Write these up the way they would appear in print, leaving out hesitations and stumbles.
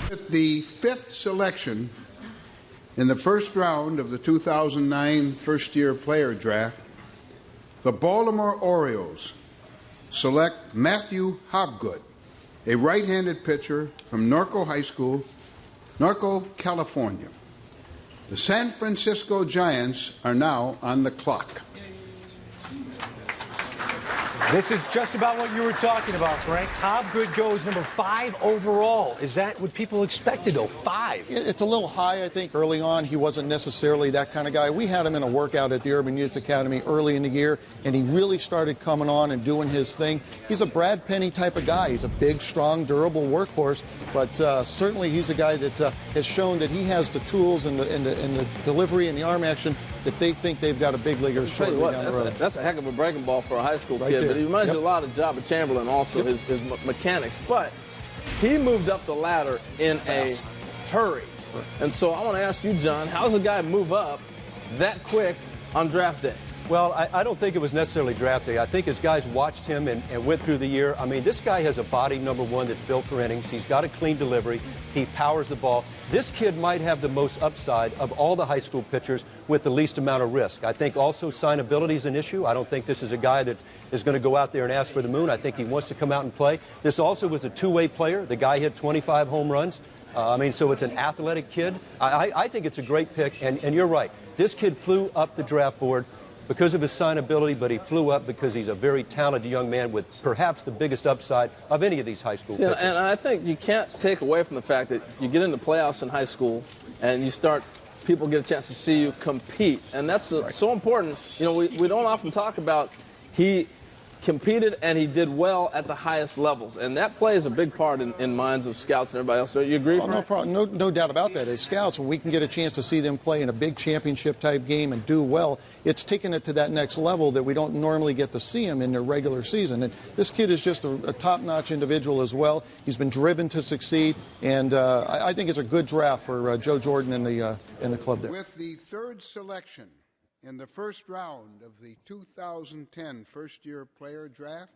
With the 5th selection in the first round of the 2009 first-year player draft, the Baltimore Orioles select Matthew Hobgood, a right-handed pitcher from Norco High School, Norco, California. The San Francisco Giants are now on the clock. This is just about what you were talking about, Frank. Hobgood goes number 5 overall. Is that what people expected, though? 5? It's a little high, I think. Early on, he wasn't necessarily that kind of guy. We had him in a workout at the Urban Youth Academy early in the year, and he really started coming on and doing his thing. He's a Brad Penny type of guy. He's a big, strong, durable workhorse, but certainly he's a guy that has shown that he has the tools and the delivery and the arm action that they think they've got a big leaguer shortly down the road. That's a heck of a breaking ball for a high school Right kid, there. but he reminds Yep. you a lot of Jabba Chamberlain also, Yep. his mechanics. But he moved up the ladder in a hurry. And so I want to ask you, John, how does a guy move up that quick on draft day? Well, I don't think it was necessarily draft day. I think as guys watched him and went through the year, I mean, this guy has a body, number one, that's built for innings. He's got a clean delivery. He powers the ball. This kid might have the most upside of all the high school pitchers with the least amount of risk. I think also signability is an issue. I don't think this is a guy that is going to go out there and ask for the moon. I think he wants to come out and play. This also was a two-way player. The guy hit 25 home runs. So it's an athletic kid. I think it's a great pick, and you're right. This kid flew up the draft board because of his signability, but he flew up because he's a very talented young man with perhaps the biggest upside of any of these high school pitchers. And I think you can't take away from the fact that you get into playoffs in high school and you start, people get a chance to see you compete. And that's so important. You know, we don't often talk about he competed and he did well at the highest levels. And that plays a big part in minds of scouts and everybody else. Do you agree? Oh, no problem. No doubt about that. As scouts, when we can get a chance to see them play in a big championship-type game and do well, it's taking it to that next level that we don't normally get to see them in their regular season. And this kid is just a top-notch individual as well. He's been driven to succeed, and I think it's a good draft for Joe Jordan and the club there. With the 3rd selection in the first round of the 2010 first-year player draft,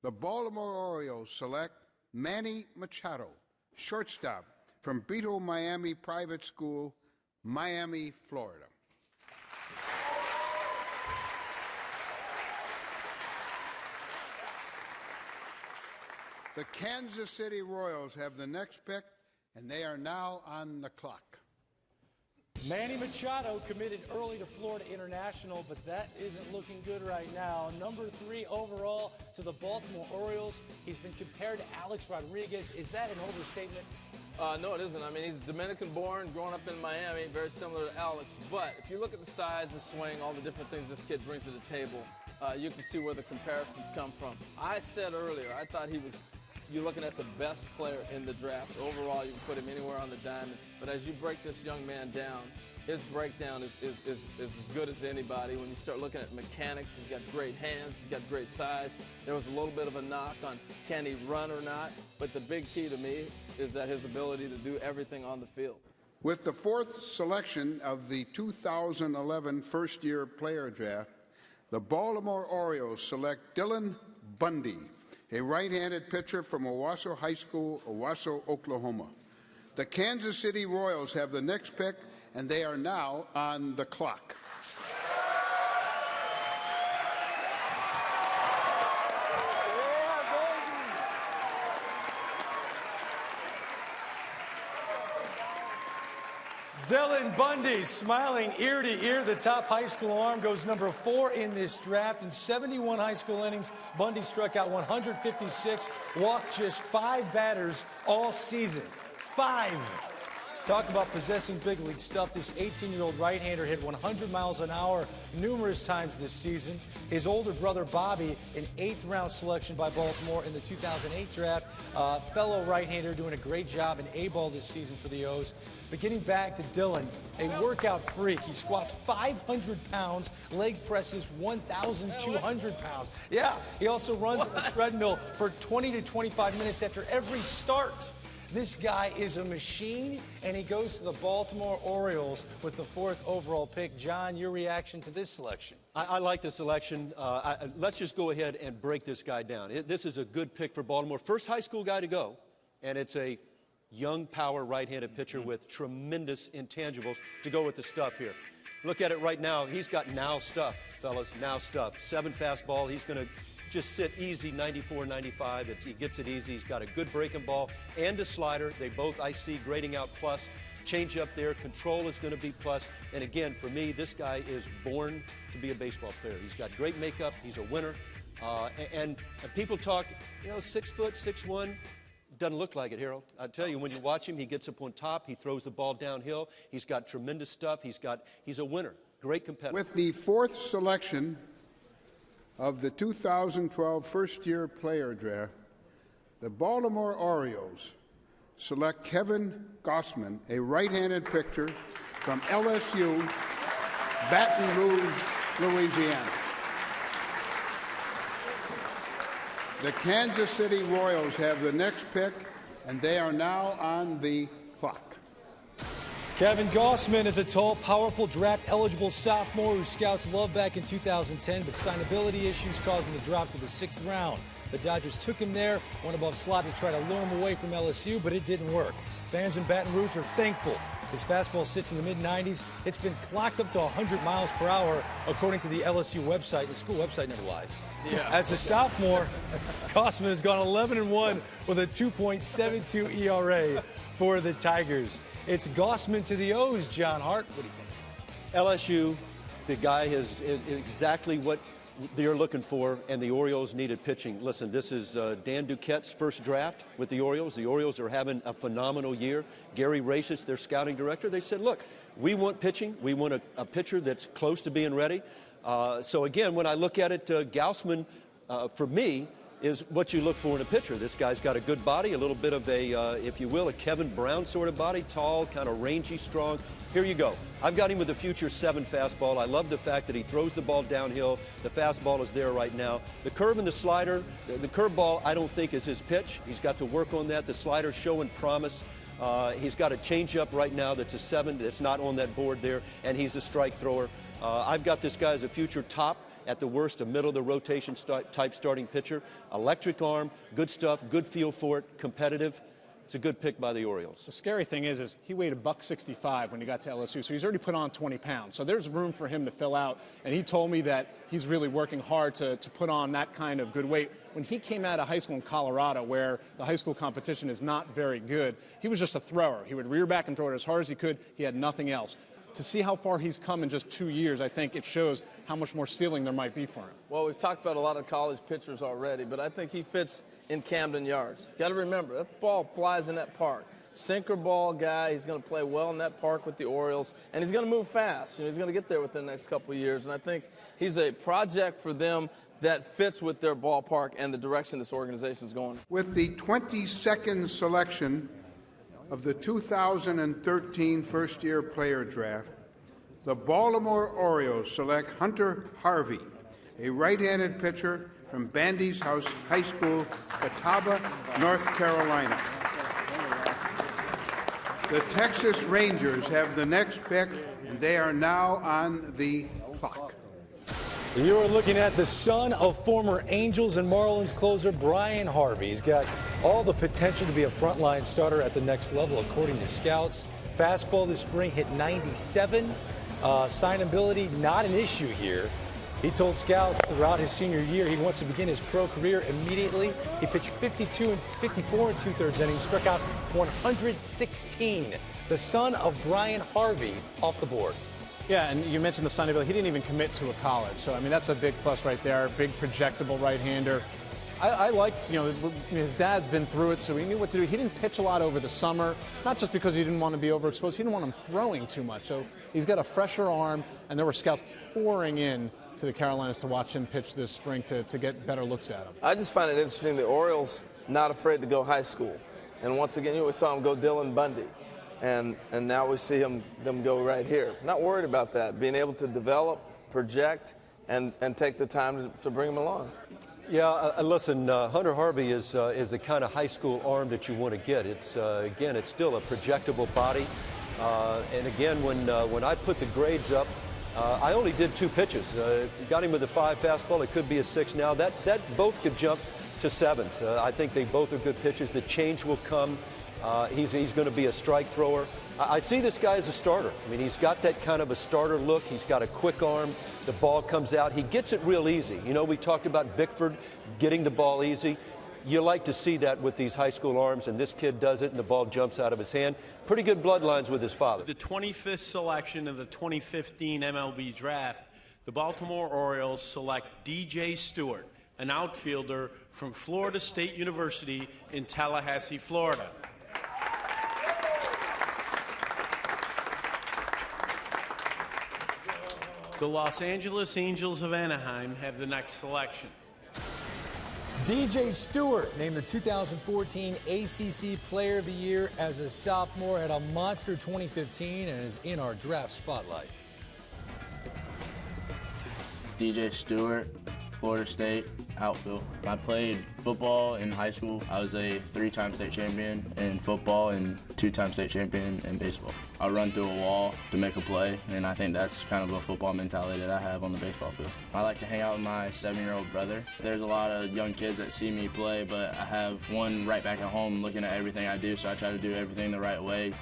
the Baltimore Orioles select Manny Machado, shortstop from Beto Miami Private School, Miami, Florida. The Kansas City Royals have the next pick, and they are now on the clock. Manny Machado committed early to Florida International, but that isn't looking good right now. Number 3 overall to the Baltimore Orioles. He's been compared to Alex Rodriguez. Is that an overstatement? No, it isn't. I mean, he's Dominican-born, growing up in Miami, very similar to Alex. But if you look at the size, the swing, all the different things this kid brings to the table, you can see where the comparisons come from. I said earlier, I thought he was, you're looking at the best player in the draft. Overall, you can put him anywhere on the diamond. But as you break this young man down, his breakdown is as good as anybody. When you start looking at mechanics, he's got great hands, he's got great size. There was a little bit of a knock on can he run or not, but the big key to me is that his ability to do everything on the field. With the 4th selection of the 2011 first-year player draft, the Baltimore Orioles select Dylan Bundy, a right-handed pitcher from Owasso High School, Owasso, Oklahoma. The Kansas City Royals have the next pick, and they are now on the clock. Dylan Bundy, smiling ear to ear. The top high school arm goes number 4 in this draft. In 71 high school innings, Bundy struck out 156, walked just 5 batters all season. 5. Talk about possessing big league stuff. This 18-year-old right-hander hit 100 miles an hour numerous times this season. His older brother, Bobby, an 8th-round selection by Baltimore in the 2008 draft. Fellow right-hander doing a great job in A-ball this season for the O's. But getting back to Dylan, a workout freak. He squats 500 pounds, leg presses 1,200 pounds. Yeah, he also runs on a treadmill for 20 to 25 minutes after every start. This guy is a machine, and he goes to the Baltimore Orioles with the 4th overall pick. John, your reaction to this selection? I like the selection. Let's just go ahead and break this guy down. This is a good pick for Baltimore. First high school guy to go, and it's a young power right-handed pitcher with tremendous intangibles to go with the stuff here. Look at it right now. He's got now stuff, fellas, now stuff. 7 fastball. He's going to just sit easy, 94, 95. He gets it easy. He's got a good breaking ball and a slider. They both, I see, grading out plus. Change up there. Control is going to be plus. And again, for me, this guy is born to be a baseball player. He's got great makeup. He's a winner. And people talk, 6 foot, 6'1". Doesn't look like it, Harold. I tell you, when you watch him, he gets up on top. He throws the ball downhill. He's got tremendous stuff. He's a winner. Great competitor. With the 4th selection of the 2012 first-year player draft, the Baltimore Orioles select Kevin Gausman, a right-handed pitcher from LSU, Baton Rouge, Louisiana. The Kansas City Royals have the next pick, and they are now on the clock. Kevin Gausman is a tall, powerful, draft-eligible sophomore who scouts loved back in 2010, but signability issues caused him to drop to the 6th round. The Dodgers took him there, went above slot to try to lure him away from LSU, but it didn't work. Fans in Baton Rouge are thankful. His fastball sits in the mid-90s. It's been clocked up to 100 miles per hour, according to the LSU website. The school website never lies. Yeah. As a sophomore, Gausman has gone 11-1 with a 2.72 ERA for the Tigers. It's Gausman to the O's, John Hart. What do you think? LSU, the guy is exactly what they're looking for, and the Orioles needed pitching. Listen, this is Dan Duquette's first draft with the Orioles. The Orioles are having a phenomenal year. Gary Racich, their scouting director, they said, look, we want pitching. We want a pitcher that's close to being ready. So again, when I look at it, Gausman, for me, is what you look for in a pitcher. This guy's got a good body, a little bit of a, if you will, a Kevin Brown sort of body, tall, kind of rangy, strong. Here you go. I've got him with the future 7 fastball. I love the fact that he throws the ball downhill. The fastball is there right now. The curve and the slider, the curveball I don't think is his pitch. He's got to work on that. The slider's showing promise. He's got a changeup right now that's a 7 that's not on that board there, and he's a strike thrower. I've got this guy as a future top, at the worst, a middle-of-the-rotation type starting pitcher. Electric arm, good stuff, good feel for it, competitive. It's a good pick by the Orioles. The scary thing is he weighed $165 when he got to LSU, so he's already put on 20 pounds. So there's room for him to fill out, and he told me that he's really working hard to put on that kind of good weight. When he came out of high school in Colorado, where the high school competition is not very good, he was just a thrower. He would rear back and throw it as hard as he could. He had nothing else. To see how far he's come in just 2 years, I think it shows how much more ceiling there might be for him. Well, we've talked about a lot of college pitchers already, but I think he fits in Camden Yards. Got to remember, that ball flies in that park. Sinker ball guy, he's going to play well in that park with the Orioles, and he's going to move fast. He's going to get there within the next couple of years, and I think he's a project for them that fits with their ballpark and the direction this organization is going. With the 22nd selection of the 2013 first-year player draft, the Baltimore Orioles select Hunter Harvey, a right-handed pitcher from Bandy's High School, Catawba, North Carolina. The Texas Rangers have the next pick, and they are now on the clock. You are looking at the son of former Angels and Marlins closer Brian Harvey. He's got all the potential to be a frontline starter at the next level, according to scouts. Fastball this spring hit 97. Signability, not an issue here. He told scouts throughout his senior year he wants to begin his pro career immediately. He pitched 54 and 2/3 innings, struck out 116. The son of Brian Harvey off the board. Yeah, and you mentioned the signability. He didn't even commit to a college. So, I mean, that's a big plus right there. Big projectable right-hander. I like, his dad's been through it, so he knew what to do. He didn't pitch a lot over the summer, not just because he didn't want to be overexposed. He didn't want him throwing too much. So he's got a fresher arm, and there were scouts pouring in to the Carolinas to watch him pitch this spring to get better looks at him. I just find it interesting the Orioles not afraid to go high school. And once again, we saw him go Dylan Bundy. And now we see them go right here. Not worried about that. Being able to develop, project, and take the time to bring him along. Yeah, listen, Hunter Harvey is the kind of high school arm that you want to get. It's again, it's still a projectable body. And again, when I put the grades up, I only did 2 pitches. Got him with a 5 fastball. It could be a 6 now. That both could jump to 7s. I think they both are good pitches. The change will come. He's going to be a strike thrower. I see this guy as a starter. I mean, he's got that kind of a starter look. He's got a quick arm. The ball comes out. He gets it real easy. You know, we talked about Bickford getting the ball easy. You like to see that with these high school arms, and this kid does it, and the ball jumps out of his hand. Pretty good bloodlines with his father. The 25th selection of the 2015 MLB draft, the Baltimore Orioles select DJ Stewart, an outfielder from Florida State University in Tallahassee, Florida. The Los Angeles Angels of Anaheim have the next selection. DJ Stewart, named the 2014 ACC Player of the Year as a sophomore, had a monster 2015 and is in our draft spotlight. DJ Stewart, Florida State, outfield. I played football in high school. I was a 3-time state champion in football and 2-time state champion in baseball. I run through a wall to make a play, and I think that's kind of a football mentality that I have on the baseball field. I like to hang out with my 7-year-old brother. There's a lot of young kids that see me play, but I have one right back at home looking at everything I do, so I try to do everything the right way.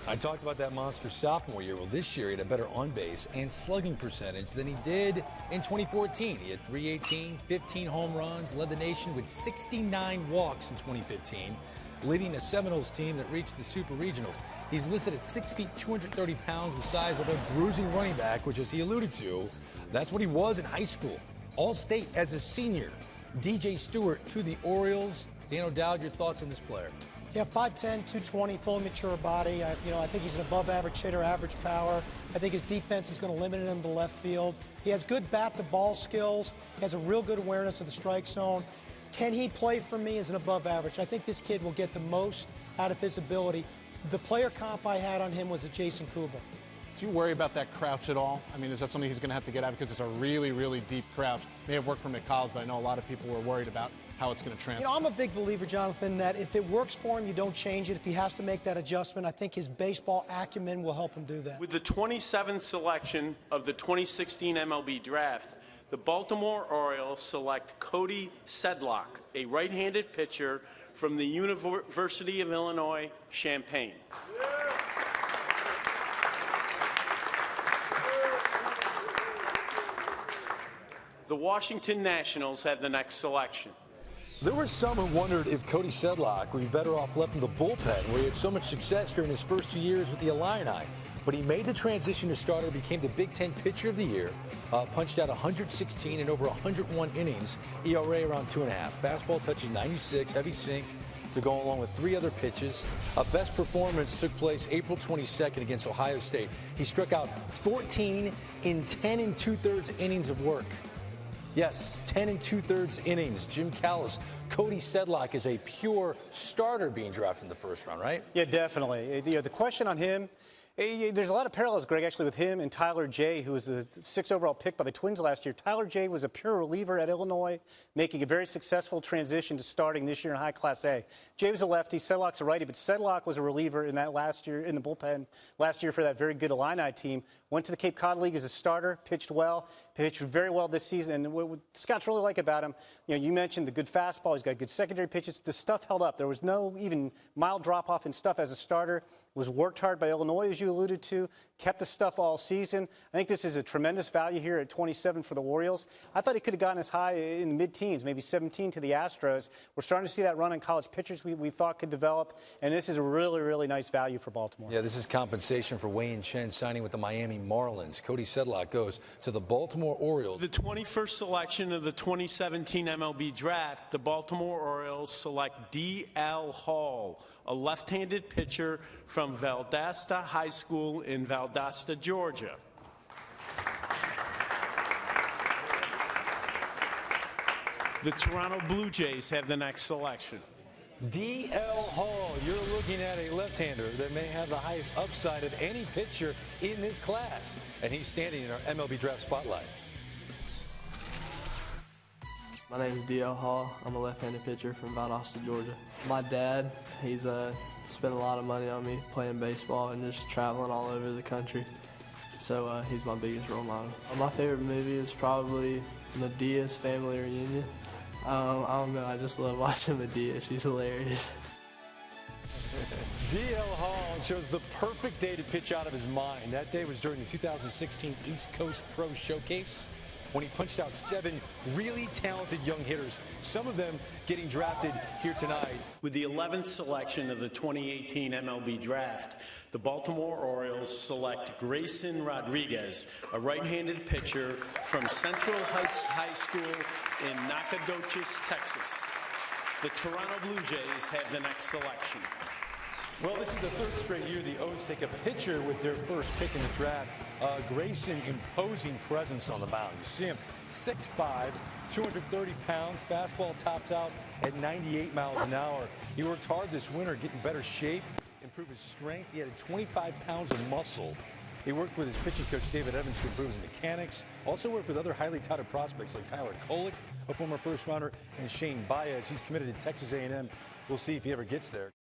I talked about that monster sophomore year. Well, this year he had a better on-base and slugging percentage than he did in 2014. He had .318, 15 home runs, led the nation with 69 walks in 2015, leading a Seminoles team that reached the Super Regionals. He's listed at 6 feet, 230 pounds, the size of a bruising running back, which, as he alluded to, that's what he was in high school. All-state as a senior. DJ Stewart to the Orioles. Dan O'Dowd, your thoughts on this player? Yeah, 5'10", 220, fully mature body. I think he's an above-average hitter, average power. I think his defense is going to limit him to left field. He has good bat-to-ball skills. He has a real good awareness of the strike zone. Can he play for me as an above-average? I think this kid will get the most out of his ability. The player comp I had on him was a Jason Kubel. Do you worry about that crouch at all? I mean, is that something he's going to have to get out because it's a really, really deep crouch? May have worked for him at college, but I know a lot of people were worried about how it's going to transfer. You know, I'm a big believer, Jonathan, that if it works for him, you don't change it. If he has to make that adjustment, I think his baseball acumen will help him do that. With the 27th selection of the 2016 MLB draft, the Baltimore Orioles select Cody Sedlock, a right-handed pitcher from the University of Illinois, Champaign. The Washington Nationals have the next selection. There were some who wondered if Cody Sedlock would be better off left in the bullpen, where he had so much success during his first 2 years with the Illini. But he made the transition to starter, became the Big Ten Pitcher of the Year, punched out 116 in over 101 innings, ERA around 2.5. Fastball touches 96, heavy sink to go along with 3 other pitches. Best performance took place April 22nd against Ohio State. He struck out 14 in 10 2/3 innings of work. Yes, 10 2/3 innings. Jim Callis, Cody Sedlock is a pure starter being drafted in the first round, right? Yeah, definitely. The question on him, there's a lot of parallels, Greg, actually, with him and Tyler Jay, who was the 6th overall pick by the Twins last year. Tyler Jay was a pure reliever at Illinois, making a very successful transition to starting this year in High Class A. Jay was a lefty, Sedlock's a righty, but Sedlock was a reliever in that last year in the bullpen last year for that very good Illini team. Went to the Cape Cod League as a starter, pitched well, pitched very well this season. And what Scott's really like about him, you mentioned the good fastball. He's got good secondary pitches. The stuff held up. There was no even mild drop-off in stuff as a starter. Was worked hard by Illinois, as you alluded to, kept the stuff all season. I think this is a tremendous value here at 27 for the Orioles. I thought he could have gotten as high in the mid-teens, maybe 17 to the Astros. We're starting to see that run in college pitchers we thought could develop, and this is a really, really nice value for Baltimore. Yeah, this is compensation for Wayne Chen signing with the Miami Marlins. Cody Sedlock goes to the Baltimore Orioles. The 21st selection of the 2017 MLB draft, the Baltimore Orioles select D.L. Hall, a left-handed pitcher from Valdosta High School in Valdosta, Georgia. The Toronto Blue Jays have the next selection. D.L. Hall, you're looking at a left-hander that may have the highest upside of any pitcher in this class, and he's standing in our MLB draft spotlight. My name is D.L. Hall. I'm a left-handed pitcher from Valdosta, Georgia. My dad, he's spent a lot of money on me playing baseball and just traveling all over the country. So he's my biggest role model. My favorite movie is probably Medea's Family Reunion. I don't know, I just love watching Medea. She's hilarious. DL Hall chose the perfect day to pitch out of his mind. That day was during the 2016 East Coast Pro Showcase when he punched out 7 really talented young hitters, some of them getting drafted here tonight. With the 11th selection of the 2018 MLB Draft, the Baltimore Orioles select Grayson Rodriguez, a right-handed pitcher from Central Heights High School in Nacogdoches, Texas. The Toronto Blue Jays have the next selection. Well, this is the 3rd straight year the O's take a pitcher with their first pick in the draft. Grayson, imposing presence on the mound. You see him 6'5", 230 pounds. Fastball tops out at 98 miles an hour. He worked hard this winter, getting better shape, improve his strength. He added 25 pounds of muscle. He worked with his pitching coach, David Evans, to improve his mechanics. Also worked with other highly touted prospects like Tyler Kolek, a former first-rounder, and Shane Baez. He's committed to Texas A&M. We'll see if he ever gets there.